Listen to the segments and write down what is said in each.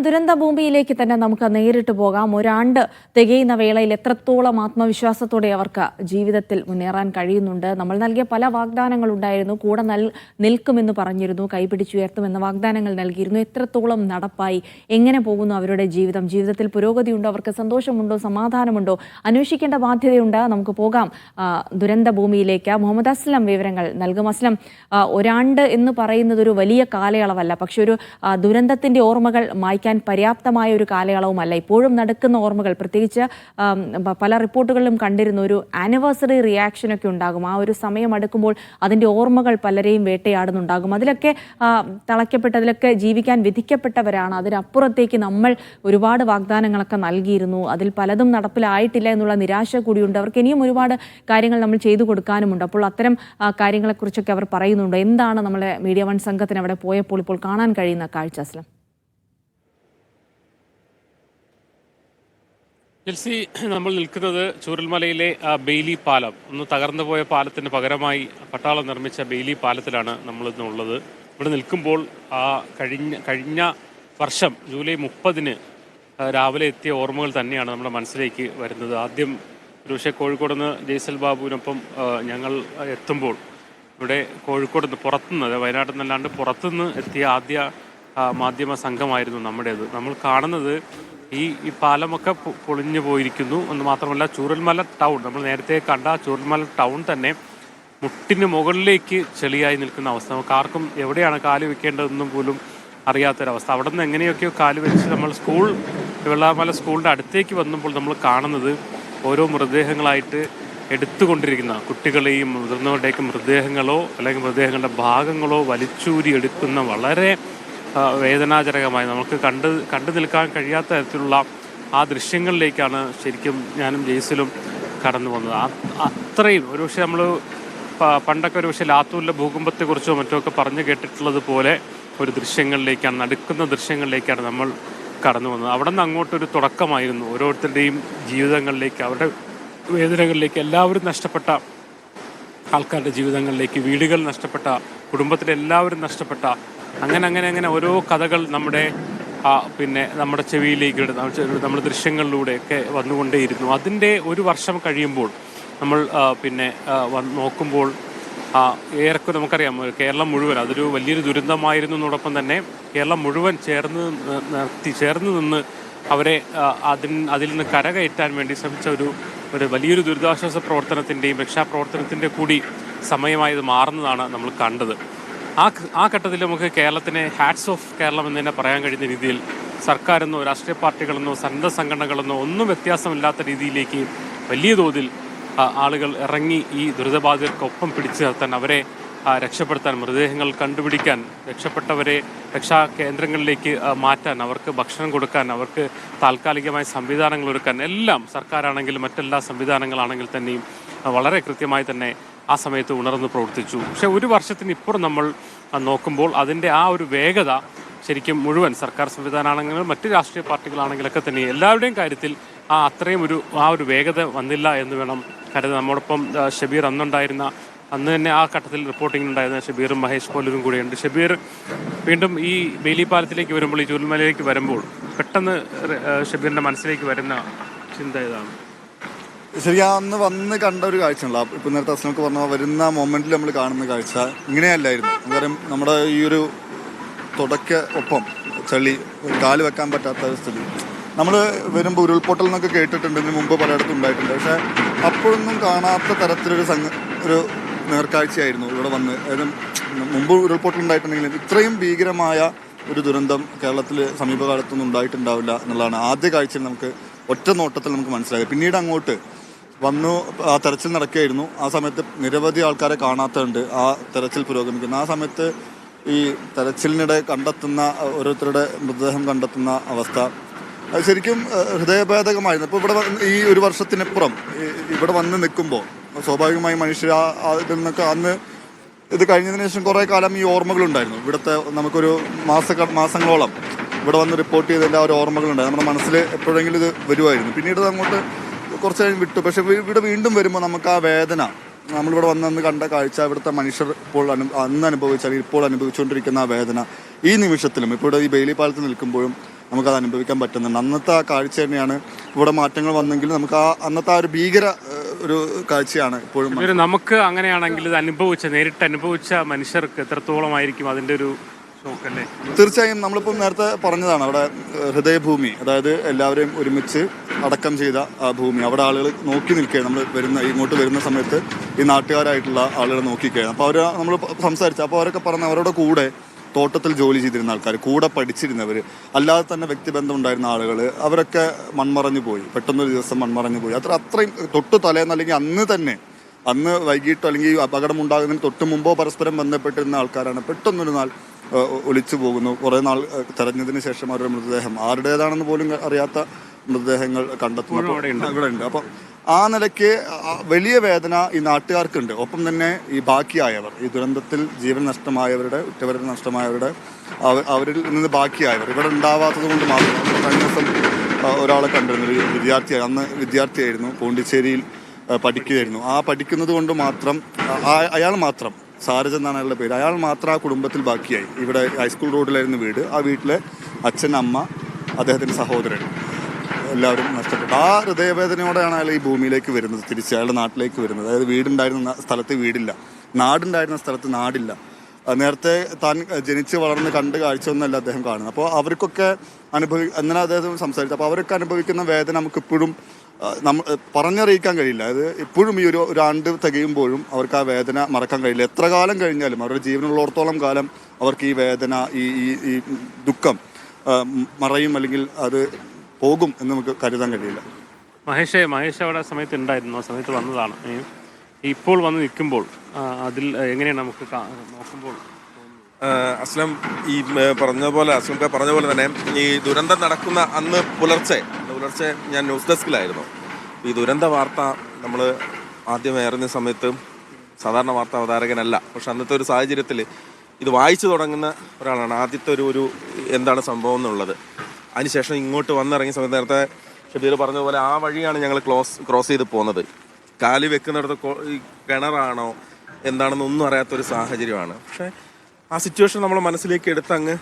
ദുരന്ത ഭൂമിയിലേക്ക് തന്നെ നമുക്ക് നേരിട്ട് പോകാം. ഒരാണ്ട് തികയുന്ന വേളയിൽ എത്രത്തോളം ആത്മവിശ്വാസത്തോടെ അവർക്ക് ജീവിതത്തിൽ മുന്നേറാൻ കഴിയുന്നുണ്ട്. നമ്മൾ നൽകിയ പല വാഗ്ദാനങ്ങളുണ്ടായിരുന്നു. കൂടെ നിൽക്കുമെന്ന് പറഞ്ഞിരുന്നു, കൈപിടിച്ചുയർത്തുമെന്ന വാഗ്ദാനങ്ങൾ നൽകിയിരുന്നു. എത്രത്തോളം നടപ്പായി? എങ്ങനെ പോകുന്നു അവരുടെ ജീവിതം? ജീവിതത്തിൽ പുരോഗതിയുണ്ടോ? അവർക്ക് സന്തോഷമുണ്ടോ? സമാധാനമുണ്ടോ? അന്വേഷിക്കേണ്ട ബാധ്യതയുണ്ട്. നമുക്ക് പോകാം ദുരന്ത ഭൂമിയിലേക്ക്. മുഹമ്മദ് അസ്ലം വിവരങ്ങൾ നൽകും. അസ്ലം, ഒരാണ്ട് എന്ന് പറയുന്നത് ഒരു വലിയ കാലയളവല്ല, പക്ഷെ ഒരു ദുരന്തത്തിന്റെ ഓർമ്മകൾ മായ്ക്കാൻ പര്യാപ്തമായ ഒരു കാലയളവുമല്ല. ഇപ്പോഴും നടക്കുന്ന ഓർമ്മകൾ, പ്രത്യേകിച്ച് പല റിപ്പോർട്ടുകളിലും കണ്ടിരുന്ന ഒരു ആനിവേഴ്സറി റിയാക്ഷനൊക്കെ ഉണ്ടാകും. ആ ഒരു സമയം അടുക്കുമ്പോൾ അതിൻ്റെ ഓർമ്മകൾ പലരെയും വേട്ടയാടുന്നുണ്ടാകും. അതിലൊക്കെ തളയ്ക്കപ്പെട്ടതിലൊക്കെ ജീവിക്കാൻ വിധിക്കപ്പെട്ടവരാണ്. അതിനപ്പുറത്തേക്ക് നമ്മൾ ഒരുപാട് വാഗ്ദാനങ്ങളൊക്കെ നൽകിയിരുന്നു. അതിൽ പലതും നടപ്പിലായിട്ടില്ല എന്നുള്ള നിരാശ കൂടിയുണ്ട്. അവർക്ക് ഇനിയും ഒരുപാട് കാര്യങ്ങൾ നമ്മൾ ചെയ്തു കൊടുക്കാനുമുണ്ട്. അപ്പോൾ അത്തരം കാര്യങ്ങളെക്കുറിച്ചൊക്കെ അവർ പറയുന്നുണ്ട്. എന്താണ് നമ്മളെ മീഡിയ വൺ സംഘത്തിന് അവിടെ പോയപ്പോൾ ഇപ്പോൾ കാണാൻ കഴിയുന്ന കാഴ്ച? അസ്ലം, ജിൽസി, നമ്മൾ നിൽക്കുന്നത് ചൂരൽമലയിലെ ബെയിലി പാലം, ഒന്ന് തകർന്നു പോയ പാലത്തിന് പകരമായി പട്ടാളം നിർമ്മിച്ച ബെയിലി പാലത്തിലാണ് നമ്മളിന്നുള്ളത്. ഇവിടെ നിൽക്കുമ്പോൾ കഴിഞ്ഞ വർഷം ജൂലൈ 30-ന് രാവിലെ എത്തിയ ഓർമ്മകൾ തന്നെയാണ് നമ്മുടെ മനസ്സിലേക്ക് വരുന്നത്. ആദ്യം ഒരുപക്ഷെ കോഴിക്കോട് നിന്ന് ജയ്സൽ ബാബുവിനൊപ്പം ഞങ്ങൾ എത്തുമ്പോൾ ഇവിടെ കോഴിക്കോട് നിന്ന് പുറത്തുനിന്ന്, വയനാട്ടിൽ നിന്നല്ലാണ്ട് പുറത്തുനിന്ന് എത്തിയ ആദ്യ മാധ്യമ സംഘമായിരുന്നു നമ്മുടേത്. നമ്മൾ കാണുന്നത് ഈ പാലമൊക്കെ പൊളിഞ്ഞു പോയിരിക്കുന്നു എന്ന് മാത്രമല്ല, ചൂരൽമല ടൗൺ, നമ്മൾ നേരത്തെ കണ്ട ചൂരൽമല ടൗൺ തന്നെ മുട്ടിന് മുകളിലേക്ക് ചെളിയായി നിൽക്കുന്ന അവസ്ഥ. നമുക്ക് ആർക്കും എവിടെയാണ് കാല് വെക്കേണ്ടതെന്നും പോലും അറിയാത്തൊരവസ്ഥ. അവിടെ നിന്ന് എങ്ങനെയൊക്കെയോ കാല് വെച്ച് നമ്മൾ വെള്ളാമല സ്കൂളിൻ്റെ അടുത്തേക്ക് വന്നപ്പോൾ നമ്മൾ കാണുന്നത് ഓരോ മൃതദേഹങ്ങളായിട്ട് എടുത്തുകൊണ്ടിരിക്കുന്ന കുട്ടികളെയും മുതിർന്നവരുടെയൊക്കെ മൃതദേഹങ്ങളോ അല്ലെങ്കിൽ മൃതദേഹങ്ങളുടെ ഭാഗങ്ങളോ വലിച്ചൂരി എടുക്കുന്ന വളരെ വേദനാജനകമായി നമുക്ക് കണ്ടു നിൽക്കാൻ കഴിയാത്ത തരത്തിലുള്ള ആ ദൃശ്യങ്ങളിലേക്കാണ് ശരിക്കും ഞാനും ജെയ്സലും കടന്നു വന്നത്. അത്രയും ഒരുപക്ഷെ നമ്മൾ പണ്ടൊക്കെ ഒരുപക്ഷെ ലാത്തൂരിലെ ഭൂകമ്പത്തെക്കുറിച്ചോ മറ്റോ ഒക്കെ പറഞ്ഞു കേട്ടിട്ടുള്ളത് പോലെ ഒരു ദൃശ്യങ്ങളിലേക്കാണ്, നടുക്കുന്ന ദൃശ്യങ്ങളിലേക്കാണ് നമ്മൾ കടന്നു വന്നത്. അവിടെ നിന്ന് അങ്ങോട്ടൊരു തുടക്കമായിരുന്നു ഓരോരുത്തരുടെയും ജീവിതങ്ങളിലേക്ക്, അവരുടെ വേദനകളിലേക്ക്, എല്ലാവരും നഷ്ടപ്പെട്ട ആൾക്കാരുടെ ജീവിതങ്ങളിലേക്ക്, വീടുകൾ നഷ്ടപ്പെട്ട, കുടുംബത്തിലെ എല്ലാവരും നഷ്ടപ്പെട്ട, അങ്ങനെ ഓരോ കഥകൾ നമ്മുടെ ചെവിയിലേക്ക് നമ്മുടെ ദൃശ്യങ്ങളിലൂടെയൊക്കെ വന്നുകൊണ്ടേയിരുന്നു. അതിൻ്റെ ഒരു വർഷം കഴിയുമ്പോൾ നമ്മൾ നോക്കുമ്പോൾ ഏറെക്കുറെ നമുക്കറിയാം, കേരളം മുഴുവൻ അതൊരു വലിയൊരു ദുരന്തമായിരുന്നു. എന്നോടൊപ്പം തന്നെ കേരളം മുഴുവൻ ചേർന്ന് നിന്ന് അവരെ അതിൽ നിന്ന് കരകയറ്റാൻ വേണ്ടി ശ്രമിച്ച ഒരു വലിയൊരു ദുരിതാശ്വാസ പ്രവർത്തനത്തിൻ്റെയും രക്ഷാപ്രവർത്തനത്തിൻ്റെ കൂടി സമയമായത് മാറുന്നതാണ് നമ്മൾ കണ്ടത്. ആ ഘട്ടത്തിൽ നമുക്ക് കേരളത്തിനെ ഹാറ്റ്സ് ഓഫ് കേരളം എന്ന് തന്നെ പറയാൻ കഴിയുന്ന രീതിയിൽ സർക്കാരെന്നോ രാഷ്ട്രീയ പാർട്ടികളെന്നോ സന്നദ്ധ സംഘടനകളെന്നോ ഒന്നും വ്യത്യാസമില്ലാത്ത രീതിയിലേക്ക് വലിയ തോതിൽ ആളുകൾ ഇറങ്ങി ഈ ദുരിതബാധിതർക്കൊപ്പം പിടിച്ചു നിർത്താൻ, അവരെ രക്ഷപ്പെടുത്താൻ, മൃതദേഹങ്ങൾ കണ്ടുപിടിക്കാൻ, രക്ഷപ്പെട്ടവരെ രക്ഷാ കേന്ദ്രങ്ങളിലേക്ക് മാറ്റാൻ, അവർക്ക് ഭക്ഷണം കൊടുക്കാൻ, അവർക്ക് താൽക്കാലികമായ സംവിധാനങ്ങൾ ഒരുക്കാൻ, എല്ലാം സർക്കാരാണെങ്കിലും മറ്റെല്ലാ സംവിധാനങ്ങളാണെങ്കിൽ തന്നെയും വളരെ കൃത്യമായി തന്നെ ആ സമയത്ത് ഉണർന്ന് പ്രവർത്തിച്ചു. പക്ഷേ ഒരു വർഷത്തിനിപ്പുറം നമ്മൾ നോക്കുമ്പോൾ അതിൻ്റെ ആ ഒരു വേഗത ശരിക്കും മുഴുവൻ സർക്കാർ സംവിധാനമാണെങ്കിലും മറ്റ് രാഷ്ട്രീയ പാർട്ടികളാണെങ്കിലൊക്കെ തന്നെ എല്ലാവരുടെയും കാര്യത്തിൽ അത്രയും ഒരു വേഗത വന്നില്ല എന്ന് വേണം കരുതാൻ. നമ്മോടൊപ്പം ഷബീർ അന്ന് തന്നെ ആ ഘട്ടത്തിൽ റിപ്പോർട്ടിംഗ് ഉണ്ടായിരുന്ന ഷബീറും മഹേഷ് പോലരും കൂടെയുണ്ട്. ഷബീർ, വീണ്ടും ഈ ബെയിലി പാലത്തിലേക്ക് വരുമ്പോൾ, ഈ ചൂരൽമലയിലേക്ക് വരുമ്പോൾ പെട്ടെന്ന് ഷബീറിൻ്റെ മനസ്സിലേക്ക് വരുന്ന ചിന്ത ഏതാണ്? ശരി, അന്ന് വന്ന് കണ്ട ഒരു കാഴ്ചയുള്ള ഇപ്പം നേരത്തെ അസ്ലമൊക്കെ പറഞ്ഞാൽ വരുന്ന മൊമെൻറ്റിൽ നമ്മൾ കാണുന്ന കാഴ്ച ഇങ്ങനെയല്ലായിരുന്നു. നമുക്കറിയാം, നമ്മുടെ ഈ ഒരു ഒപ്പം ചളി കാല് വെക്കാൻ പറ്റാത്ത സ്ഥിതി. നമ്മൾ വരുമ്പോൾ ഉരുൾപൊട്ടൽ എന്നൊക്കെ കേട്ടിട്ടുണ്ട്, ഇതിന് മുമ്പ് പലയിടത്തും ഉണ്ടായിട്ടുണ്ട്. പക്ഷേ അപ്പോഴൊന്നും കാണാത്ത തരത്തിലൊരു നേർക്കാഴ്ചയായിരുന്നു ഇവിടെ വന്ന്. അതായത് മുമ്പ് ഉരുൾപൊട്ടൽ ഉണ്ടായിട്ടുണ്ടെങ്കിലും ഇത്രയും ഭീകരമായ ഒരു ദുരന്തം കേരളത്തിൽ സമീപകാലത്തൊന്നും ഉണ്ടായിട്ടുണ്ടാവില്ല എന്നുള്ളതാണ് ആദ്യ കാഴ്ചയിൽ നമുക്ക് ഒറ്റ നോട്ടത്തിൽ നമുക്ക് മനസ്സിലായത്. പിന്നീട് അങ്ങോട്ട് വന്നു, ആ തെരച്ചിൽ നടക്കുകയായിരുന്നു. ആ സമയത്ത് നിരവധി ആൾക്കാരെ കാണാത്തുണ്ട്, ആ തെരച്ചിൽ പുരോഗമിക്കുന്നു. ആ സമയത്ത് ഈ തെരച്ചിലിനിടെ കണ്ടെത്തുന്ന ഓരോരുത്തരുടെ മൃതദേഹം കണ്ടെത്തുന്ന അവസ്ഥ അത് ശരിക്കും ഹൃദയഭേദകമായിരുന്നു. ഇപ്പോൾ ഇവിടെ ഈ ഒരു വർഷത്തിനപ്പുറം ഇവിടെ വന്ന് നിൽക്കുമ്പോൾ സ്വാഭാവികമായി മനുഷ്യർ ഇതിൽ നിന്നൊക്കെ അന്ന് ഇത് കഴിഞ്ഞതിന് ശേഷം കുറേ കാലം ഈ ഓർമ്മകളുണ്ടായിരുന്നു. ഇവിടുത്തെ നമുക്കൊരു മാസങ്ങളോളം ഇവിടെ വന്ന് റിപ്പോർട്ട് ചെയ്തതിൻ്റെ ആ ഒരു ഓർമ്മകളുണ്ടായിരുന്നു. നമ്മുടെ മനസ്സിൽ എപ്പോഴെങ്കിലും ഇത് വരുമായിരുന്നു. പിന്നീട് അങ്ങോട്ട് കുറച്ച് കഴിഞ്ഞ് വിട്ടു. പക്ഷെ ഇവിടെ വീണ്ടും വരുമ്പോൾ നമുക്ക് ആ വേദന, നമ്മളിവിടെ വന്നന്ന് കണ്ട കാഴ്ച, ഇവിടുത്തെ മനുഷ്യർ അന്ന് അനുഭവിച്ചാൽ ഇപ്പോൾ അനുഭവിച്ചുകൊണ്ടിരിക്കുന്ന ആ വേദന ഈ നിമിഷത്തിലും ഇപ്പോൾ ഇവിടെ ഈ ബെയിലി പാലത്തിൽ നിൽക്കുമ്പോഴും നമുക്കത് അനുഭവിക്കാൻ പറ്റുന്നുണ്ട്. അന്നത്തെ ആ കാഴ്ച തന്നെയാണ് ഇവിടെ മാറ്റങ്ങൾ വന്നെങ്കിലും നമുക്ക് അന്നത്തെ ആ ഒരു ഭീകര ഒരു കാഴ്ചയാണ് ഇപ്പോഴും. നമുക്ക് അങ്ങനെയാണെങ്കിൽ ഇത് നേരിട്ട് അനുഭവിച്ച മനുഷ്യർക്ക് എത്രത്തോളമായിരിക്കും അതിൻ്റെ ഒരു ഷോക്കല്ലേ? തീർച്ചയായും നമ്മളിപ്പോൾ നേരത്തെ പറഞ്ഞതാണ്, അവിടെ ഹൃദയഭൂമി, അതായത് എല്ലാവരെയും ഒരുമിച്ച് അടക്കം ചെയ്ത ആ ഭൂമി, അവിടെ ആളുകൾ നോക്കി നിൽക്കുകയാണ്. നമ്മൾ ഇങ്ങോട്ട് വരുന്ന സമയത്ത് ഈ നാട്ടുകാരായിട്ടുള്ള ആളുകൾ നോക്കിക്കുകയാണ്. അപ്പോൾ നമ്മൾ സംസാരിച്ചു. അപ്പോൾ അവരൊക്കെ പറഞ്ഞ അവരുടെ കൂടെ തോട്ടത്തിൽ ജോലി ചെയ്തിരുന്ന ആൾക്കാർ, കൂടെ പഠിച്ചിരുന്നവർ, അല്ലാതെ തന്നെ വ്യക്തിബന്ധം ഉണ്ടായിരുന്ന ആളുകൾ, അവരൊക്കെ മൺമറഞ്ഞു പോയി. പെട്ടെന്നൊരു ദിവസം മൺമറഞ്ഞു പോയി. അത്രയും തൊട്ടു തലേന്ന് അല്ലെങ്കിൽ അന്ന് വൈകിട്ടോ അല്ലെങ്കിൽ അപകടം ഉണ്ടാകുന്നതിന് തൊട്ട് മുമ്പോ പരസ്പരം ബന്ധപ്പെട്ടിരുന്ന ആൾക്കാരാണ് പെട്ടെന്നൊരു നാൾ ഒലിച്ചു പോകുന്നു. കുറേ നാൾ തെരഞ്ഞതിന് ശേഷം അവരുടെ മൃതദേഹം ആരുടേതാണെന്ന് പോലും അറിയാത്ത മൃതദേഹങ്ങൾ കണ്ടെത്തുന്നു ഇവിടെ ഉണ്ട്. അപ്പം ആ നിലയ്ക്ക് വലിയ വേദന ഈ നാട്ടുകാർക്കുണ്ട്. ഒപ്പം തന്നെ ഈ ബാക്കിയായവർ, ഈ ദുരന്തത്തിൽ ജീവൻ നഷ്ടമായവരുടെ, ഉറ്റവരെ നഷ്ടമായവരുടെ, അവരിൽ നിന്ന് ബാക്കിയായവർ ഇവിടെ ഉണ്ടാവാത്തത് കൊണ്ട് മാത്രം. കഴിഞ്ഞ ദിവസം ഒരാളെ കണ്ടിരുന്നു, ഒരു വിദ്യാർത്ഥിയായി, അന്ന് വിദ്യാർത്ഥിയായിരുന്നു, പോണ്ടിച്ചേരിയിൽ പഠിക്കുകയായിരുന്നു. ആ പഠിക്കുന്നത് കൊണ്ട് മാത്രം അയാൾ മാത്രം, സാരജ് എന്നാണ് അയാളുടെ പേര്, അയാൾ മാത്രം ആ കുടുംബത്തിൽ ബാക്കിയായി. ഇവിടെ ഹൈസ്കൂൾ റോഡിലായിരുന്നു വീട്. ആ വീട്ടിലെ അച്ഛൻ, അമ്മ, അദ്ദേഹത്തിൻ്റെ സഹോദരൻ എല്ലാവരും നഷ്ടപ്പെട്ടു. ആ ഹൃദയവേദനയോടെയാണ് അയാൾ ഈ ഭൂമിയിലേക്ക് വരുന്നത്, തിരിച്ച് അയാളുടെ നാട്ടിലേക്ക് വരുന്നത്. അതായത് വീടുണ്ടായിരുന്ന സ്ഥലത്ത് വീടില്ല, നാടുണ്ടായിരുന്ന സ്ഥലത്ത് നാടില്ല. നേരത്തെ താൻ ജനിച്ച് വളർന്ന് കണ്ട് കാഴ്ചയൊന്നുമല്ല അദ്ദേഹം കാണുന്നത്. അപ്പോൾ അവർക്കൊക്കെ അങ്ങനെ അദ്ദേഹം സംസാരിച്ചു. അപ്പോൾ അവരൊക്കെ അനുഭവിക്കുന്ന വേദന നമുക്കിപ്പോഴും പറഞ്ഞറിയിക്കാൻ കഴിയില്ല. അത് ഇപ്പോഴും ഈ ഒരു ആണ്ട് തികയുമ്പോഴും അവർക്ക് ആ വേദന മറക്കാൻ കഴിയില്ല. എത്ര കാലം കഴിഞ്ഞാലും, അവരുടെ ജീവനുള്ളിടത്തോളം കാലം അവർക്ക് ഈ വേദന, ഈ ദുഃഖം മറയും, അല്ലെങ്കിൽ അത് പോകും എന്ന് നമുക്ക് കരുതാൻ കഴിയില്ല. മഹേഷ് അവിടെ സമയത്ത് ഉണ്ടായിരുന്നു, ആ സമയത്ത് വന്നതാണ്. ഇപ്പോൾ വന്ന് നിൽക്കുമ്പോൾ അതിൽ എങ്ങനെയാണ് നമുക്ക് നോക്കുമ്പോൾ അസ്ലം ഈ പറഞ്ഞ പോലെ തന്നെ ഈ ദുരന്തം നടക്കുന്ന അന്ന് പുലർച്ചെ ഞാൻ ന്യൂസ് ഡെസ്കിലായിരുന്നു. ഈ ദുരന്ത വാർത്ത നമ്മൾ ആദ്യം ഏറുന്ന സമയത്ത് സാധാരണ വാർത്താ അവതാരകനല്ല, പക്ഷെ അന്നത്തെ ഒരു സാഹചര്യത്തിൽ ഇത് വായിച്ചു തുടങ്ങുന്ന ഒരാളാണ്. ആദ്യത്തെ ഒരു എന്താണ് സംഭവം എന്നുള്ളത്. അതിനുശേഷം ഇങ്ങോട്ട് വന്നിറങ്ങിയ സമയത്ത് നേരത്തെ ഷബീർ പറഞ്ഞതുപോലെ ആ വഴിയാണ് ഞങ്ങൾ ക്രോസ് ചെയ്ത് പോകുന്നത്. കാല് വെക്കുന്നിടത്ത് കിണറാണോ എന്താണെന്നൊന്നും അറിയാത്തൊരു സാഹചര്യമാണ്. പക്ഷേ ആ സിറ്റുവേഷൻ നമ്മൾ മനസ്സിലേക്ക് എടുത്തങ്ങ്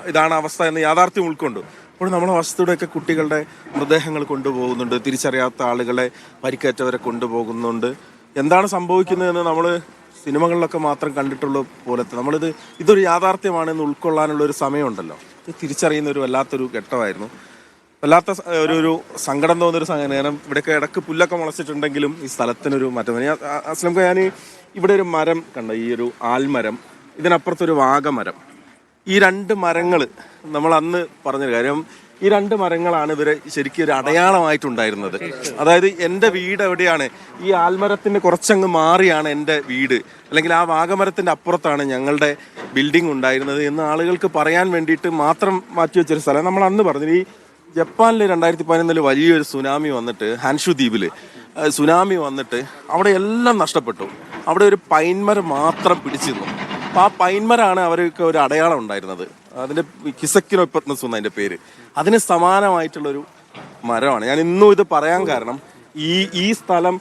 ഇതാണ് അവസ്ഥ എന്ന് യാഥാർത്ഥ്യം ഉൾക്കൊണ്ടു. അപ്പോൾ നമ്മുടെ വശത്തൂടെയൊക്കെ കുട്ടികളുടെ മൃതദേഹങ്ങൾ കൊണ്ടുപോകുന്നുണ്ട്, തിരിച്ചറിയാത്ത ആളുകളെ, പരിക്കേറ്റവരെ കൊണ്ടുപോകുന്നുണ്ട്. എന്താണ് സംഭവിക്കുന്നതെന്ന് നമ്മൾ സിനിമകളിലൊക്കെ മാത്രം കണ്ടിട്ടുള്ള പോലത്തെ ഇതൊരു യാഥാർത്ഥ്യമാണെന്ന് ഉൾക്കൊള്ളാനുള്ള ഒരു സമയമുണ്ടല്ലോ, ഇത് തിരിച്ചറിയുന്ന ഒരു വല്ലാത്തൊരു ഘട്ടമായിരുന്നു. വല്ലാത്ത ഒരു സങ്കടം തോന്നുന്നൊരു കാരണം ഇവിടെയൊക്കെ ഇടക്ക് പുല്ലൊക്കെ മുളച്ചിട്ടുണ്ടെങ്കിലും ഈ സ്ഥലത്തിനൊരു മാറ്റം. അസ്ലം ഞാൻ ഇവിടെ ഒരു മരം കണ്ട, ഈ ഒരു ആൽമരം, ഇതിനപ്പുറത്തൊരു വാഗമരം, ഈ രണ്ട് മരങ്ങൾ നമ്മൾ അന്ന് പറഞ്ഞൊരു കാര്യം, ഈ രണ്ട് മരങ്ങളാണ് ഇവരെ ശരിക്കും ഒരു അടയാളമായിട്ടുണ്ടായിരുന്നത്. അതായത് എൻ്റെ വീട് എവിടെയാണ്, ഈ ആൽമരത്തിൻ്റെ കുറച്ചങ്ങ് മാറിയാണ് എൻ്റെ വീട്, അല്ലെങ്കിൽ ആ വാഗമരത്തിൻ്റെ അപ്പുറത്താണ് ഞങ്ങളുടെ ബിൽഡിംഗ് ഉണ്ടായിരുന്നത് എന്ന് ആളുകൾക്ക് പറയാൻ വേണ്ടിയിട്ട് മാത്രം മാറ്റിവെച്ചൊരു സ്ഥലം. നമ്മൾ അന്ന് പറഞ്ഞു, ഈ ജപ്പാനിൽ 2011 വലിയൊരു സുനാമി വന്നിട്ട്, ഹാൻഷു ദ്വീപിൽ സുനാമി വന്നിട്ട് അവിടെ എല്ലാം നഷ്ടപ്പെട്ടു. അവിടെ ഒരു പൈൻമരം മാത്രം പിടിച്ചു നിന്നു. അപ്പോൾ ആ പൈൻമരാണ് അവർക്ക് ഒരു അടയാളം ഉണ്ടായിരുന്നത്. അതിൻ്റെ കിസക്കിനൊപ്പത്നസ് എന്ന് അതിൻ്റെ പേര്. അതിന് സമാനമായിട്ടുള്ളൊരു മരമാണ്. ഞാൻ ഇന്നും ഇത് പറയാൻ കാരണം, ഈ സ്ഥലം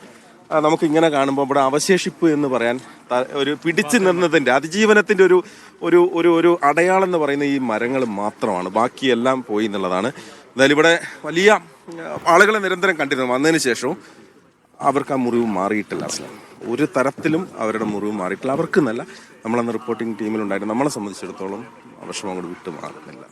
നമുക്കിങ്ങനെ കാണുമ്പോൾ ഇവിടെ അവശേഷിപ്പ് എന്ന് പറയാൻ ഒരു പിടിച്ചു നിന്നതിൻ്റെ, അതിജീവനത്തിൻ്റെ ഒരു അടയാളം എന്ന് പറയുന്ന ഈ മരങ്ങൾ മാത്രമാണ്. ബാക്കിയെല്ലാം പോയി എന്നുള്ളതാണ്. എന്തായാലും ഇവിടെ വലിയ ആളുകളെ നിരന്തരം കണ്ടിരുന്നു. വന്നതിന് ശേഷവും അവർക്ക് ആ മുറിവ് മാറിയിട്ടില്ല. അസ്ലം ഒരു തരത്തിലും അവരുടെ മുറിവ് മാറിയിട്ടില്ല. അവർക്ക് എന്നല്ല, നമ്മളന്ന് റിപ്പോർട്ടിംഗ് ടീമിലുണ്ടായിരുന്നു, നമ്മളെ സംബന്ധിച്ചിടത്തോളം വിഷമം അങ്ങോട്ട് വിട്ടു മാറുന്നില്ല.